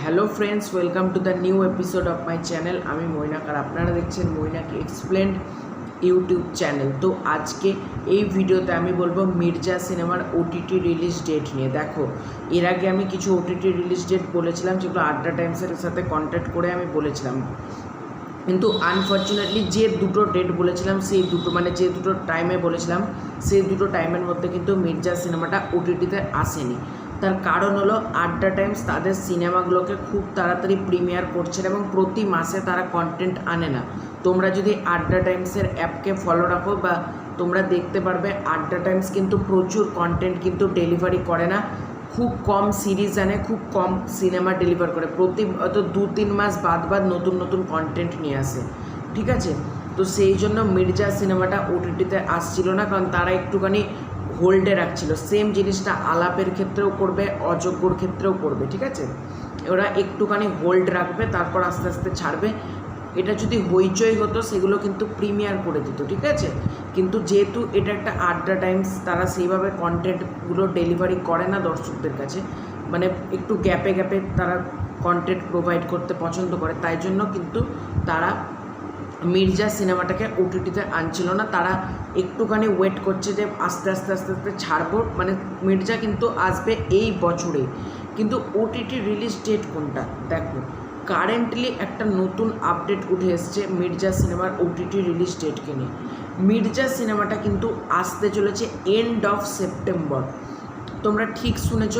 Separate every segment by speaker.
Speaker 1: Hello friends, welcome to the new episode of my channel. আমি মৈনাক আর আপনারা দেখছেন Mainak explained YouTube channel. তো আজকে এই ভিডিওতে আমি বলবো মির্জা সিনেমার ওটিটি রিলিজ ডেট নিয়ে। দেখো, এর আগে আমি কিছু ওটিটি রিলিজ ডেট বলেছিলাম, যেগুলো আড্ডা টাইমসের সাথে কন্ট্যাক্ট করে আমি বলেছিলাম, কিন্তু আনফর্চুনেটলি যে দুটো ডেট বলেছিলাম সেই দুটো যে দুটো টাইমে বলেছিলাম সেই দুটো টাইমের মধ্যে কিন্তু মির্জা সিনেমাটা ওটিটিতে আসেনি। তার কারণ হলো আড্ডা টাইমস তাদের সিনেমাগুলোকে খুব তাড়াতাড়ি প্রিমিয়ার করছে এবং প্রতি মাসে তারা কন্টেন্ট আনে না। তোমরা যদি আড্ডা টাইমসের অ্যাপকে ফলো রাখো বা তোমরা দেখতে পারবে আড্ডা টাইমস কিন্তু প্রচুর কন্টেন্ট কিন্তু ডেলিভারি করে না, খুব কম সিরিজ আনে, খুব কম সিনেমা ডেলিভার করে, প্রতি হয়তো 2-3 মাস বাদ নতুন নতুন কন্টেন্ট নিয়ে আসে। ঠিক আছে, তো সেই জন্য মির্জা সিনেমাটা ওটিটিতে আসছিল না, কারণ তারা একটুখানি হোল্ডে রাখছিল। সেম জিনিসটা আলাপের ক্ষেত্রেও করবে, অযোগ্যর ক্ষেত্রেও করবে। ঠিক আছে, ওরা একটুখানি হোল্ড রাখবে, তারপর আস্তে আস্তে ছাড়বে। এটা যদি হইচই হতো সেগুলো কিন্তু প্রিমিয়ার করে দিত। ঠিক আছে, কিন্তু যেহেতু এটা একটা আড্ডা টাইমস, তারা সেইভাবে কন্টেন্টগুলো ডেলিভারি করে না দর্শকদের কাছে, একটু গ্যাপে তারা কন্টেন্ট প্রোভাইড করতে পছন্দ করে, তাই জন্য কিন্তু তারা মির্জা সিনেমাটাকে ওটিটিতে আনছিল না। তারা একটুখানি ওয়েট করছে যে আস্তে আস্তে ছাড়বো, মির্জা কিন্তু আসবে এই বছরেই। কিন্তু ওটিটি রিলিজ ডেট কোনটা? দেখো, কারেন্টলি একটা নতুন আপডেট উঠে এসছে মির্জা সিনেমার ওটিটি রিলিজ ডেটকে নিয়ে। মির্জা সিনেমাটা কিন্তু আসতে চলেছে এন্ড অফ সেপ্টেম্বর। তোমরা ঠিক শুনেছ,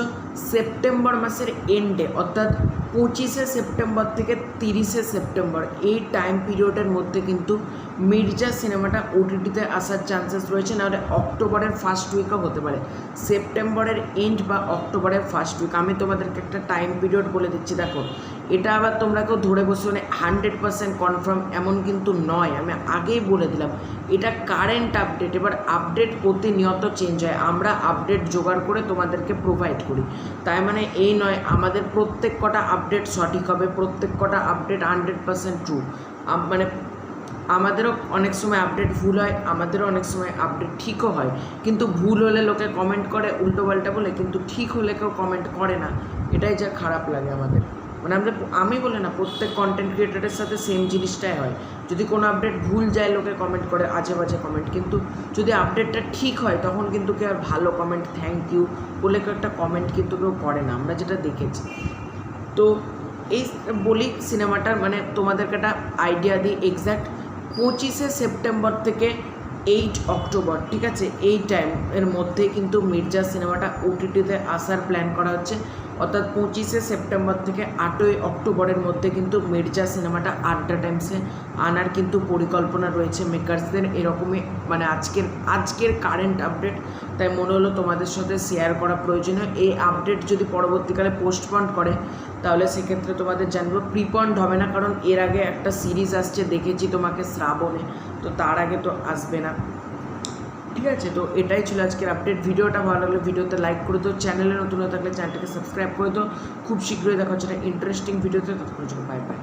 Speaker 1: সেপ্টেম্বর মাসের এন্ডে, অর্থাৎ 25শে সেপ্টেম্বর থেকে 30শে সেপ্টেম্বর, এই টাইম পিরিয়ডের মধ্যে কিন্তু মির্জা সিনেমাটা ওটিটিতে আসার চান্সেস রয়েছে। নাহলে অক্টোবরের ফার্স্ট উইকও হতে পারে, সেপ্টেম্বরের এন্ড বা অক্টোবরের ফার্স্ট উইক। আমি তোমাদেরকে একটা টাইম পিরিয়ড বলে দিচ্ছি। দেখো, এটা আবার তোমরা কেউ ধরে বসে 100% কনফার্ম এমন কিন্তু নয়, আমি আগেই বলে দিলাম। এটা কারেন্ট আপডেট, এবার আপডেট প্রতিনিয়ত চেঞ্জ হয়, আমরা আপডেট জোগাড় করে তোমাদেরকে প্রোভাইড করি। তাই এই নয় আমাদের প্রত্যেক কটা আপডেট সঠিক হবে, প্রত্যেক কটা আপডেট 100% ট্রু। আমাদেরও অনেক সময় আপডেট ভুল হয়, আমাদেরও অনেক সময় আপডেট ঠিকও হয়। কিন্তু ভুল হলে লোকে কমেন্ট করে উল্টোপাল্টা বলে, কিন্তু ঠিক হলে কেউ কমেন্ট করে না। এটাই যা খারাপ লাগে আমাদের। আমি বলে না, প্রত্যেক কন্টেন্ট ক্রিয়েটারের সাথে সেম জিনিসটাই হয়। যদি কোনো আপডেট ভুল যায় লোকে কমেন্ট করে আজে বাজে কমেন্ট, কিন্তু যদি আপডেটটা ঠিক হয় তখন কিন্তু কেউ আর ভালো কমেন্ট, থ্যাংক ইউ বলে কেউ একটা কমেন্ট কিন্তু কেউ করে না, আমরা যেটা দেখেছি। তো এই বলি সিনেমাটার তোমাদেরকে একটা আইডিয়া দিই। এক্স্যাক্ট 25শে সেপ্টেম্বর থেকে 8 অক্টোবর, ঠিক আছে, এই টাইমের মধ্যে কিন্তু মির্জা সিনেমাটা ওটিটিতে আসার প্ল্যান করা হচ্ছে। অর্থাৎ 25শে সেপ্টেম্বর থেকে 8ই অক্টোবরের মধ্যে কিন্তু মির্জা সিনেমাটা আড্ডা টাইমসে আনার কিন্তু পরিকল্পনা রয়েছে মেকার্সদের। এরকমই আজকের কারেন্ট আপডেট, তাই মনে হলো তোমাদের সাথে শেয়ার করা প্রয়োজনীয়। এই আপডেট যদি পরবর্তীকালে পোস্টপন্ড করে তাহলে সেক্ষেত্রে তোমাদের জানবো। প্রিপন্ড হবে না, কারণ এর আগে একটা সিরিজ আসছে, দেখেছি তোমাকে, শ্রাবণে, তো তার আগে তো আসবে না। ঠিক আছে, তো এটাই ছিল আজকের আপডেট। ভিডিওটা ভালো লাগলে ভিডিওতে লাইক করে দাও, চ্যানেলে নতুন হয়ে থাকলে চ্যানেলটাকে সাবস্ক্রাইব করে দাও। খুব শীঘ্রই দেখা হচ্ছে একটা ইন্টারেস্টিং ভিডিওতে, ততক্ষণ বাই বাই।